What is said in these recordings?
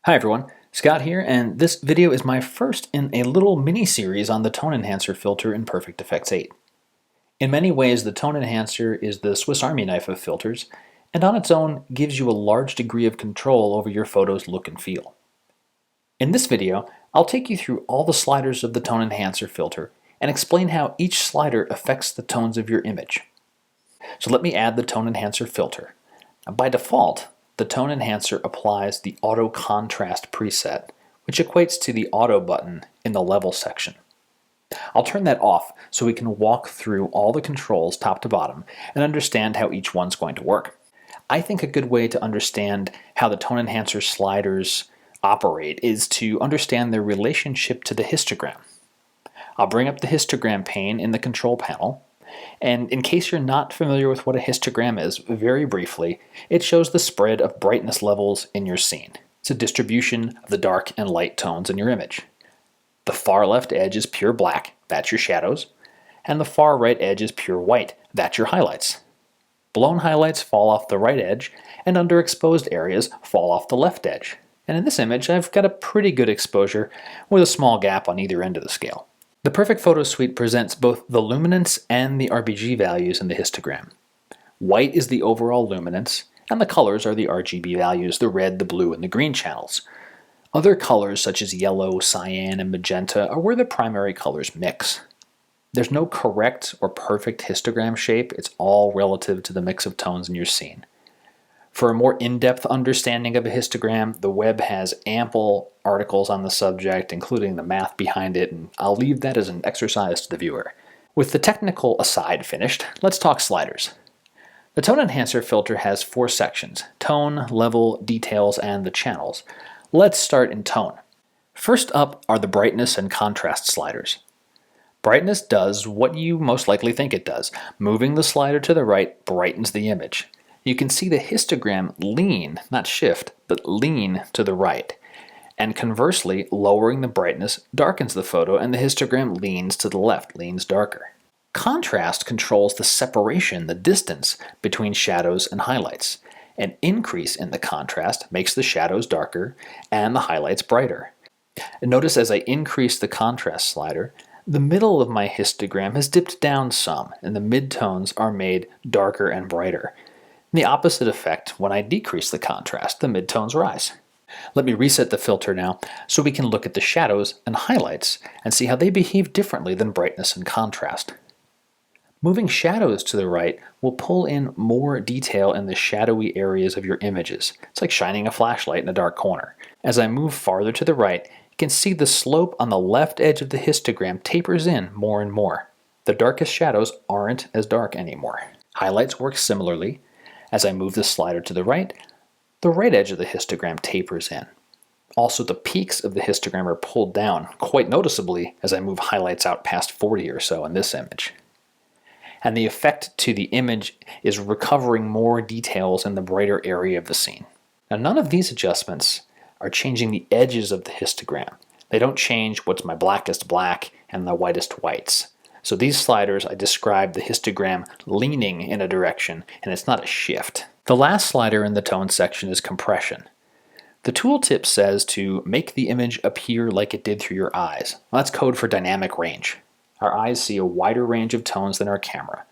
Hi everyone, Scott here, and this video is my first in a little mini-series on the tone enhancer filter in Perfect Effects 8. In many ways, the tone enhancer is the Swiss Army knife of filters, and on its own gives you a large degree of control over your photo's look and feel. In this video, I'll take you through all the sliders of the tone enhancer filter and explain how each slider affects the tones of your image. So let me add the tone enhancer filter. Now, by default, the tone enhancer applies the auto contrast preset, which equates to the auto button in the level section. I'll turn that off so we can walk through all the controls top to bottom and understand how each one's going to work. I think a good way to understand how the tone enhancer sliders operate is to understand their relationship to the histogram. I'll bring up the histogram pane in the control panel. And in case you're not familiar with what a histogram is, very briefly, it shows the spread of brightness levels in your scene. It's a distribution of the dark and light tones in your image. The far left edge is pure black, that's your shadows, and the far right edge is pure white, that's your highlights. Blown highlights fall off the right edge, and underexposed areas fall off the left edge. And in this image, I've got a pretty good exposure with a small gap on either end of the scale. The Perfect Photo Suite presents both the luminance and the RGB values in the histogram. White is the overall luminance, and the colors are the RGB values, the red, the blue, and the green channels. Other colors such as yellow, cyan, and magenta are where the primary colors mix. There's no correct or perfect histogram shape, it's all relative to the mix of tones in your scene. For a more in-depth understanding of a histogram, the web has ample articles on the subject, including the math behind it, and I'll leave that as an exercise to the viewer. With the technical aside finished, let's talk sliders. The tone enhancer filter has 4 sections: tone, level, details, and the channels. Let's start in tone. First up are the brightness and contrast sliders. Brightness does what you most likely think it does. Moving the slider to the right brightens the image. You can see the histogram lean, not shift, but lean to the right. And conversely, lowering the brightness darkens the photo and the histogram leans to the left, leans darker. Contrast controls the separation, the distance between shadows and highlights. An increase in the contrast makes the shadows darker and the highlights brighter. And notice as I increase the contrast slider, the middle of my histogram has dipped down some and the midtones are made darker and brighter. The opposite effect when I decrease the contrast, the midtones rise. Let me reset the filter now so we can look at the shadows and highlights and see how they behave differently than brightness and contrast. Moving shadows to the right will pull in more detail in the shadowy areas of your images. It's like shining a flashlight in a dark corner. As I move farther to the right, you can see the slope on the left edge of the histogram tapers in more and more. The darkest shadows aren't as dark anymore. Highlights work similarly. As I move the slider to the right edge of the histogram tapers in. Also, the peaks of the histogram are pulled down quite noticeably as I move highlights out past 40 or so in this image. And the effect to the image is recovering more details in the brighter area of the scene. Now, none of these adjustments are changing the edges of the histogram. They don't change what's my blackest black and the whitest whites. So these sliders, I describe the histogram leaning in a direction, and it's not a shift. The last slider in the tone section is compression. The tooltip says to make the image appear like it did through your eyes. Well, that's code for dynamic range. Our eyes see a wider range of tones than our camera.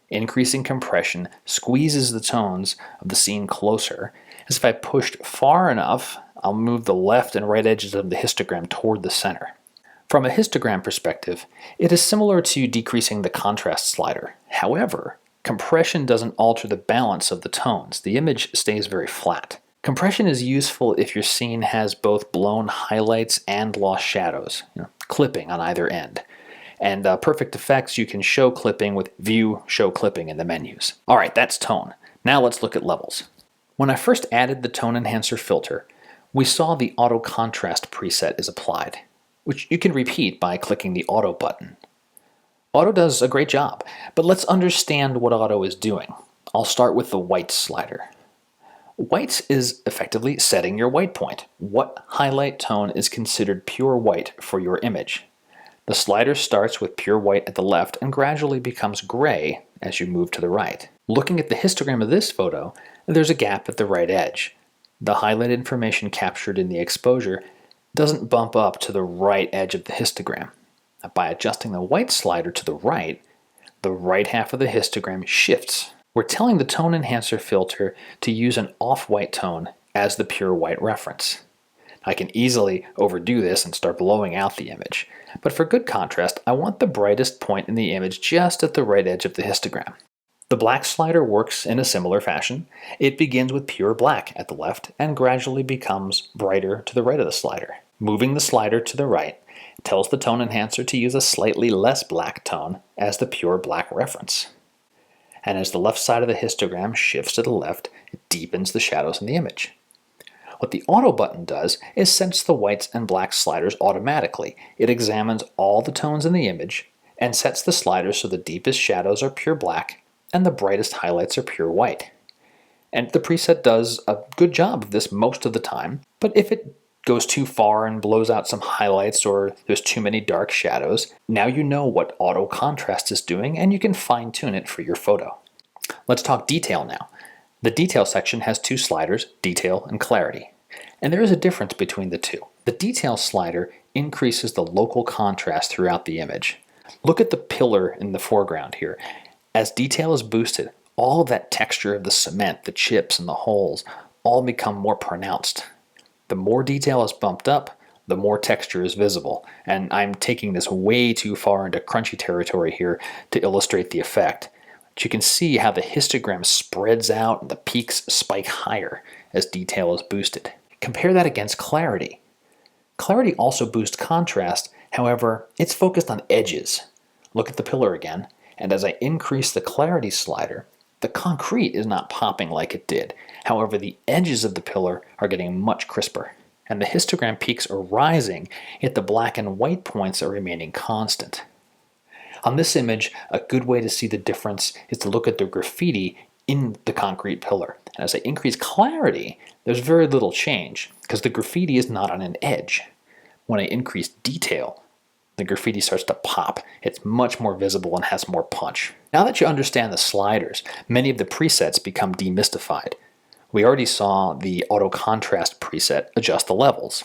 Increasing compression squeezes the tones of the scene closer, as if I pushed far enough, I'll move the left and right edges of the histogram toward the center. From a histogram perspective, it is similar to decreasing the contrast slider. However, compression doesn't alter the balance of the tones. The image stays very flat. Compression is useful if your scene has both blown highlights and lost shadows, clipping on either end. And Perfect Effects, you can show clipping with View, Show Clipping in the menus. Alright, that's tone. Now let's look at levels. When I first added the tone enhancer filter, we saw the auto contrast preset is applied, which you can repeat by clicking the Auto button. Auto does a great job, but let's understand what Auto is doing. I'll start with the white slider. White is effectively setting your white point. What highlight tone is considered pure white for your image? The slider starts with pure white at the left and gradually becomes gray as you move to the right. Looking at the histogram of this photo, there's a gap at the right edge. The highlighted information captured in the exposure doesn't bump up to the right edge of the histogram. Now, by adjusting the white slider to the right half of the histogram shifts. We're telling the tone enhancer filter to use an off-white tone as the pure white reference. I can easily overdo this and start blowing out the image, but for good contrast, I want the brightest point in the image just at the right edge of the histogram. The black slider works in a similar fashion. It begins with pure black at the left and gradually becomes brighter to the right of the slider. Moving the slider to the right tells the tone enhancer to use a slightly less black tone as the pure black reference. And as the left side of the histogram shifts to the left, it deepens the shadows in the image. What the auto button does is sense the whites and black sliders automatically. It examines all the tones in the image and sets the sliders so the deepest shadows are pure black and the brightest highlights are pure white. And the preset does a good job of this most of the time, but if it goes too far and blows out some highlights or there's too many dark shadows, now you know what auto contrast is doing and you can fine-tune it for your photo. Let's talk detail now. The detail section has two sliders, detail and clarity. And there is a difference between the two. The detail slider increases the local contrast throughout the image. Look at the pillar in the foreground here. As detail is boosted, all of that texture of the cement, the chips and the holes, all become more pronounced. The more detail is bumped up, the more texture is visible. And I'm taking this way too far into crunchy territory here to illustrate the effect. But you can see how the histogram spreads out and the peaks spike higher as detail is boosted. Compare that against clarity. Clarity also boosts contrast, however, it's focused on edges. Look at the pillar again, and as I increase the clarity slider, the concrete is not popping like it did. However, the edges of the pillar are getting much crisper, and the histogram peaks are rising, yet the black and white points are remaining constant. On this image, a good way to see the difference is to look at the graffiti in the concrete pillar. And as I increase clarity, there's very little change, because the graffiti is not on an edge. When I increase detail, the graffiti starts to pop. It's much more visible and has more punch. Now that you understand the sliders, many of the presets become demystified. We already saw the auto contrast preset adjust the levels.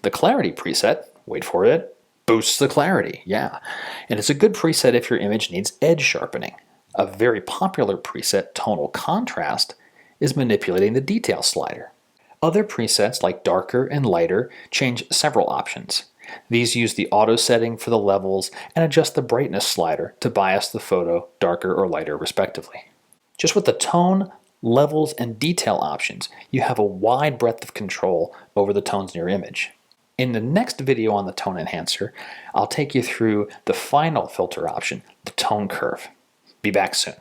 The clarity preset, wait for it, boosts the clarity, yeah. And it's a good preset if your image needs edge sharpening. A very popular preset, tonal contrast, is manipulating the detail slider. Other presets like darker and lighter change several options. These use the auto setting for the levels and adjust the brightness slider to bias the photo darker or lighter respectively. Just with the tone, levels, and detail options, you have a wide breadth of control over the tones in your image. In the next video on the tone enhancer, I'll take you through the final filter option, the tone curve. Be back soon.